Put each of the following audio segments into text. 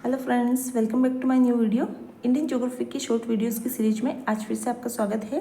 Hello friends, welcome back to my new video. Indian geography की short videos की series में आज फिर से आपका स्वागत है।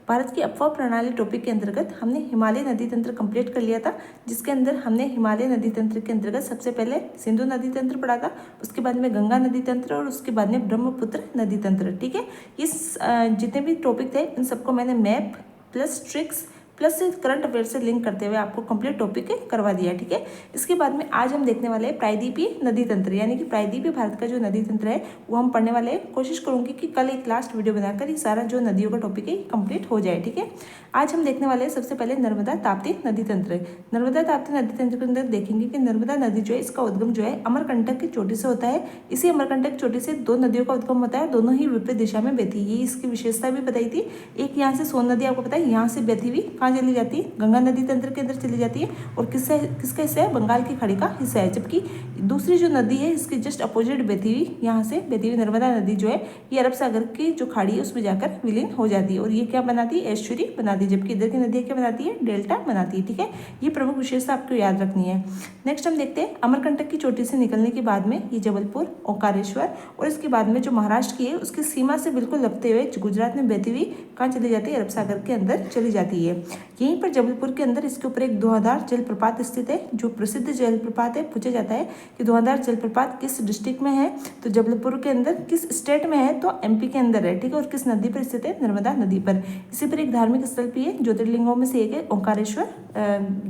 भारत की अफवाह प्रणाली टॉपिक के अंतर्गत हमने हिमालय नदी तंत्र कंप्लीट कर लिया था, जिसके अंदर हमने हिमालय नदी तंत्र के अंतर्गत सबसे पहले सिंधु नदी तंत्र पढ़ा था, उसके बाद में गंगा नदी तंत्र और उसके बाद में ब्रह्मपुत्र नदी तंत्र। ठीक है, इस जितने भी टॉपिक थे इन सबको मैंने map plus tricks plus current affair से लिंक करते हुए आपको कंप्लीट टॉपिक करवा दिया। ठीक है, इसके बाद में आज हम देखने वाले हैं प्रायद्वीपीय नदी तंत्र, यानी कि प्रायद्वीपीय भारत का जो नदी तंत्र है वो हम पढ़ने वाले हैं। कोशिश करूंगी कि कल एक लास्ट वीडियो बनाकर ये सारा जो नदियों का टॉपिक है कंप्लीट हो जाए। ठीक है, आज हम देखने वाले हैं सबसे पहले नर्मदा ताप्ती नदी तंत्र। नर्मदा ताप्ती नदी तंत्र के अंदर देखेंगे कि नर्मदा नदी जो है इसका उद्गम जो है अमरकंटक की चोटी से होता है। इसी अमरकंटक चोटी से दो नदियों का उद्गम होता है, दोनों ही विपरीत दिशा में बहती है। ये इसकी विशेषता भी बताई थी। एक यहाँ से सोन नदी आपको पता है यहाँ से बहती हुई कहाँ चली जाती है, गंगा नदी तंत्र के अंदर चली जाती है, और किसका हिस्सा है, बंगाल की खाड़ी का हिस्सा है। जबकि दूसरी जो नदी है इसके जस्ट अपोजिट बहती हुई यहाँ से बहती हुई नर्मदा नदी जो है ये अरब सागर की जो खाड़ी है उसमें जाकर विलीन हो जाती है, और ये क्या बनाती है, एस्चुरी बनाती है। जबकि इधर की नदी क्या बनाती है, डेल्टा बनाती है। ठीक है, ये प्रमुख विशेषता आपको याद रखनी है। नेक्स्ट हम देखते हैं अमरकंटक की चोटी से निकलने के बाद में ये जबलपुर, ओंकारेश्वर और इसके बाद में जो महाराष्ट्र की है उसकी सीमा से बिल्कुल लगते हुए गुजरात में बहती हुई कहाँ चली जाती है, अरब सागर के अंदर चली जाती है। यहीं पर जबलपुर के अंदर इसके ऊपर एक धुआंधार जलप्रपात स्थित है। जो प्रसिद्ध जलप्रपात है, पूछा जाता है कि धुआंधार जलप्रपात किस डिस्ट्रिक्ट में है, तो जबलपुर के अंदर। किस स्टेट में है, तो एमपी के अंदर है। ठीक है, और किस नदी पर स्थित है, नर्मदा नदी पर। इसी पर एक धार्मिक स्थल भी है, ज्योतिर्लिंगों में से एक है ओंकारेश्वर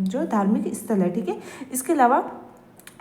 जो धार्मिक स्थल है। ठीक है, इसके अलावा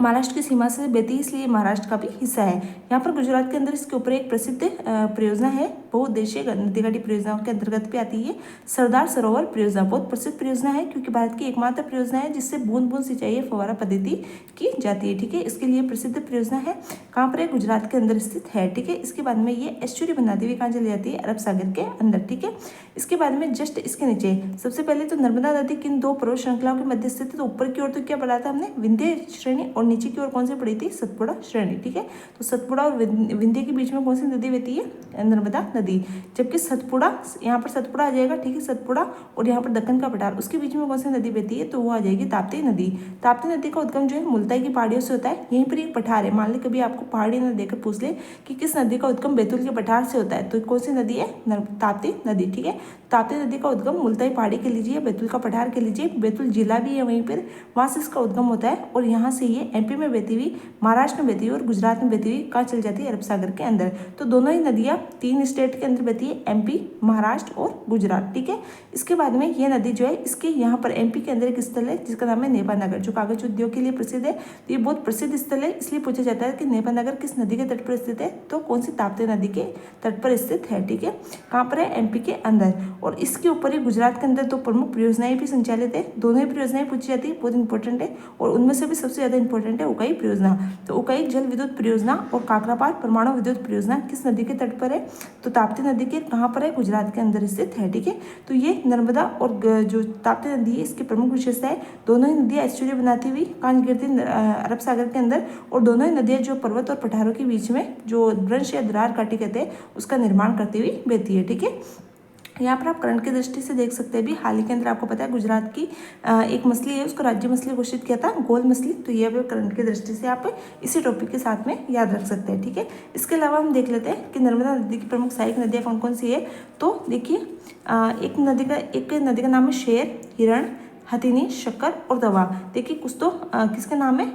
महाराष्ट्र की सीमा से बहती है, इसलिए महाराष्ट्र का भी हिस्सा है। यहाँ पर गुजरात के अंदर इसके ऊपर एक प्रसिद्ध परियोजना है, बहुउद्देशीय नदी घाटी परियोजनाओं के अंतर्गत भी आती है सरदार सरोवर परियोजना। बहुत प्रसिद्ध परियोजना है क्योंकि भारत की एकमात्र परियोजना है जिससे बूंद बूंद सिंचाई फव्वारा पद्धति की जाती है। ठीक है, इसके लिए प्रसिद्ध परियोजना है, कहाँ पर है, गुजरात के अंदर स्थित है। ठीक है, इसके बाद में ये एस्चुरी बनाती हुई कहाँ चली जाती है, अरब सागर के अंदर। ठीक है, इसके बाद में जस्ट इसके नीचे सबसे पहले तो नर्मदा नदी किन दो पर्वत श्रृंखलाओं के मध्य स्थित है, तो ऊपर की ओर तो क्या पढ़ा था हमने, विंध्य श्रेणी, और नीचे की ओर कौन सी पड़ी थी, सतपुड़ा श्रेणी। ठीक है, तो सतपुड़ा और विंध्य के बीच में कौन सी नदी बहती है, नर्मदा नदी। जबकि सतपुड़ा, यहाँ पर सतपुड़ा आ जाएगा। ठीक है, सतपुड़ा और यहाँ पर दक्कन का पठार, उसके बीच में कौन सी नदी बहती है, तो वो आ जाएगी ताप्ती नदी। ताप्ती नदी का उद्गम जो है मुल्ताई की पहाड़ियों से होता है। यहीं पर एक पठार है, मान ली कभी आपको पहाड़ी नदी देकर पूछ ले कि किस नदी का उद्गम बैतूल के पठार से होता है, तो कौन सी नदी है, ताप्ती नदी। ठीक है, ताप्ती नदी का उद्गम मुल्ताई पहाड़ी के लीजिए, बैतूल का पठार के लीजिए, बैतूल जिला भी है वहीं पर, वहाँ से इसका उद्गम होता है, और यहाँ से ये एमपी में बहती हुई, महाराष्ट्र में बहती हुई और गुजरात में बहती हुई कहाँ चल जाती है, अरब सागर के अंदर। तो दोनों ही नदियाँ तीन स्टेट के अंदर बहती है, एमपी, महाराष्ट्र और गुजरात। ठीक है, इसके बाद में ये नदी जो है इसके यहाँ पर एमपी के अंदर एक स्थल है जिसका नाम है नेपानगर, जो कागज उद्योग के लिए प्रसिद्ध है। तो ये बहुत प्रसिद्ध स्थल है, इसलिए पूछा जाता है कि नेपानगर किस नदी के तट पर स्थित है, तो कौन सी, ताप्ती नदी के तट पर स्थित है। ठीक है, कहाँ पर है, एमपी के अंदर, और इसके ऊपर ही गुजरात के अंदर दो प्रमुख परियोजनाएं भी संचालित है। दोनों ही परियोजनाएं पूछी जाती है, बहुत इंपॉर्टेंट है, और उनमें से भी सबसे ज्यादा इंपॉर्टेंट है उकाई परियोजना। तो उकाई जल विद्युत परियोजना और काकरापार परमाणु विद्युत परियोजना किस नदी के तट पर है, तो ताप्ती नदी के कहाँ पर है, गुजरात के अंदर स्थित है। ठीक है, तो ये नर्मदा और जो ताप्ती नदी है इसकी प्रमुख विशेषता है, दोनों ही नदियाँ एस्चुरी बनाती हुई कहाँ गिरती है, अरब सागर के अंदर, और दोनों ही नदियाँ जो पर्वत और पठारों के बीच में जो भ्रंश या दरार काटी कहते हैं उसका निर्माण करती हुई बहती है। ठीक है, यहाँ पर आप करंट की दृष्टि से देख सकते हैं भी, हाल ही के अंदर आपको पता है गुजरात की एक मछली है उसको राज्य मछली घोषित किया था, गोल मछली। तो ये भी करंट की दृष्टि से आप इसी टॉपिक के साथ में याद रख सकते हैं। ठीक है, इसके अलावा हम देख लेते हैं कि नर्मदा नदी की प्रमुख सहायक नदियाँ कौन कौन सी है। तो देखिए एक नदी का नाम है शेर, हिरण, हथिनी, शक्कर और दवा। देखिए कुछ तो किसके नाम है,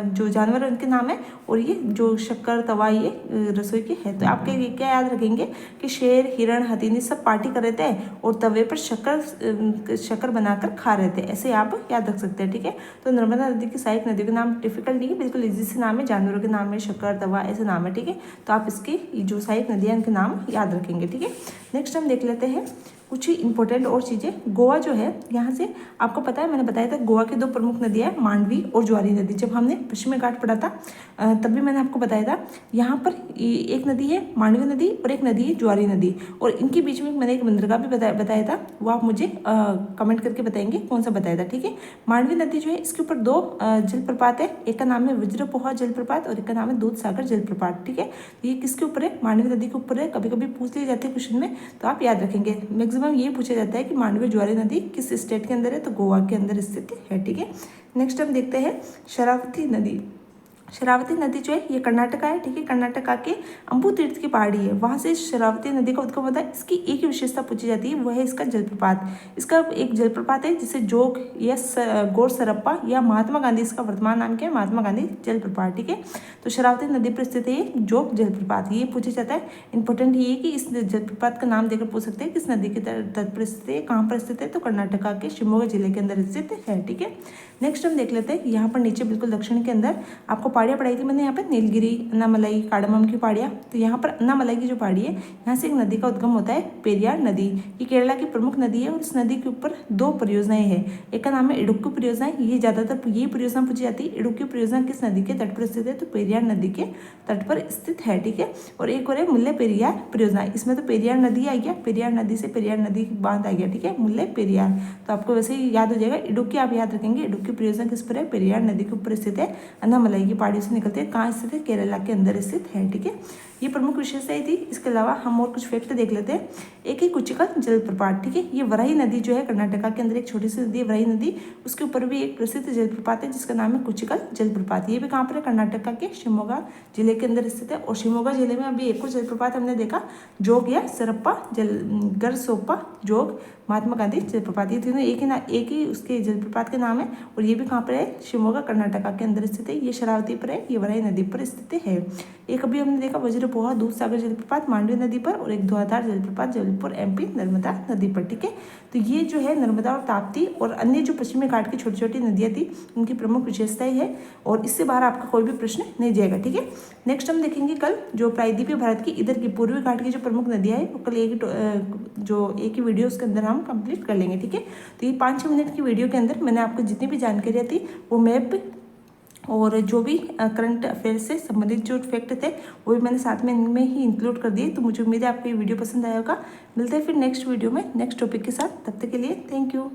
जो जानवर है उनके नाम है, और ये जो शक्कर तवा ये रसोई की है। तो आपके क्या याद रखेंगे कि शेर, हिरण, हथिनी सब पार्टी कर रहे थे और तवे पर शक्कर बनाकर खा रहे थे, ऐसे आप याद रख सकते हैं। ठीक है, तो नर्मदा नदी की सहायक नदियों के नाम डिफिकल्ट नहीं है, बिल्कुल ईजी से नाम है, जानवरों के नाम है शक्कर, तवा, ऐसे नाम है। ठीक है, तो आप इसकी जो सहायक नदियाँ उनके नाम याद रखेंगे। ठीक है, नेक्स्ट हम देख लेते हैं कुछ ही इंपॉर्टेंट और चीज़ें। गोवा जो है यहाँ से आपको पता है, मैंने बताया था गोवा की दो प्रमुख नदियाँ हैं, मांडवी और ज्वारी नदी। जब हमने पश्चिमी घाट पढ़ा था तब भी मैंने आपको बताया था, यहाँ पर एक नदी है मांडवी नदी और एक नदी है ज्वारी नदी, और इनके बीच में मैंने एक बंदरगाह भी बताया था, वो आप मुझे कमेंट करके बताएंगे कौन सा बताया था। ठीक है, मांडवी नदी जो है इसके ऊपर दो जलप्रपात है, एक का नाम है वज्रपोहा जलप्रपात और एक का नाम है दूध सागर जलप्रपात। ठीक है, ये किसके ऊपर है, मांडवी नदी के ऊपर है। कभी कभी पूछ लिए जाते हैं क्वेश्चन में, तो आप याद रखेंगे। मैक्सिमम ये पूछा जाता है कि मांडवी ज्वारी नदी किस स्टेट के अंदर है, तो गोवा के अंदर स्थित है। ठीक है, नेक्स्ट हम देखते हैं शरावती नदी। शरावती नदी जो है ये कर्नाटका है, ठीक है। कर्नाटका के अंबु तीर्थ की पहाड़ी है, वहाँ से शरावती नदी का उद्गम होता है। इसकी एक ही विशेषता पूछी जाती है, वह है इसका जलप्रपात। इसका एक जलप्रपात है जिसे जोग या गौर सरप्पा या महात्मा गांधी, इसका वर्तमान नाम क्या है, महात्मा गांधी जलप्रपात, ठीक है। तो शरावती नदी पर स्थित है जोग जलप्रपात, ये पूछा जाता है। इंपॉर्टेंट ये है कि इस जलप्रपात का नाम देकर पूछ सकते हैं किस नदी के तट पर स्थित है, कहाँ पर स्थित है, तो कर्नाटका के शिवमोगा जिले के अंदर स्थित है, ठीक है। नेक्स्ट हम देख लेते हैं, यहाँ पर नीचे बिल्कुल दक्षिण के अंदर आपको पहाड़ियाँ पढ़ाई थी मैंने, यहाँ पर नीलगिरी, अन्नामलाई, कार्डमम की पहाड़ियाँ। तो यहाँ पर अन्नामलाई की जो पहाड़ी है, यहाँ से एक नदी का उद्गम होता है, पेरियार नदी। ये केरला की प्रमुख नदी है और इस नदी के ऊपर 2 परियोजनाएं हैं। एक का नाम है इडुक्की परियोजना, ये ज़्यादातर यही परियोजना पूछी जाती है। इडुक्की परियोजना किस नदी के तट पर स्थित है, तो पेरियार नदी के तट पर स्थित है, ठीक है। और एक और है मुल्ले पेरियार परियोजना, इसमें तो पेरियार नदी आ गया, पेरियार नदी से पेरियार नदी बांध आ गया, ठीक है, मुल्ले पेरियार। तो आपको वैसे ही याद हो जाएगा, इडुक्की आप याद रखेंगे। इडुक्की परियोजना किस पर है, पेरियार नदी के ऊपर स्थित है, अन्नामलाई की पहाड़ी से निकलते हैं, कहाँ स्थित है, केरला के अंदर स्थित है, ठीक है। ये प्रमुख विशेषताएं थी। इसके अलावा हम और कुछ फैक्ट देख लेते हैं। एक ही कुचिकल जलप्रपात, ठीक है, ये वराही नदी जो है कर्नाटका के अंदर एक छोटी सी नदी है वराही नदी, उसके ऊपर भी एक प्रसिद्ध जलप्रपात है जिसका नाम है कुचिकल जलप्रपात। ये भी कहाँ पर है, कर्नाटका के शिवमोगा जिले के अंदर स्थित है। और शिवमोगा जिले में अभी एक और जलप्रपात हमने देखा, जोग या सरप्पा गरसोप्पा जोग महात्मा गांधी जलप्रपात, ये तीनों एक ही उसके जलप्रपात के नाम है। और ये भी कहाँ पर है, शिवमोगा कर्नाटका के अंदर स्थित है। ये शरावती पर है, ये वराही नदी पर स्थित है। एक अभी हमने देखा वज्रपोहा दूधसागर जलप्रपात मांडवी नदी पर, और एक धुआंधार जलप्रपात जबलपुर एमपी नर्मदा नदी पर, ठीक है। तो ये जो है नर्मदा और ताप्ती और अन्य जो पश्चिमी घाट की छोटी छोटी नदियाँ थी उनकी प्रमुख विशेषताएं है, और इससे बाहर आपका कोई भी प्रश्न नहीं जाएगा, ठीक है। नेक्स्ट हम देखेंगे कल जो प्रायद्वीपीय भारत की इधर की पूर्वी घाट की जो प्रमुख नदियाँ है वो कल एक ही वीडियो के अंदर हम कंप्लीट कर लेंगे, ठीक है। तो ये 5-6 मिनट की वीडियो के अंदर मैंने आपको जितनी भी जानकारियाँ थी वो मैप और जो भी करंट अफेयर से संबंधित जो फैक्ट थे वो भी मैंने साथ में इनमें ही इंक्लूड कर दिए। तो मुझे उम्मीद है आपको ये वीडियो पसंद आया होगा। मिलते हैं फिर नेक्स्ट वीडियो में नेक्स्ट टॉपिक के साथ, तब तक के लिए थैंक यू।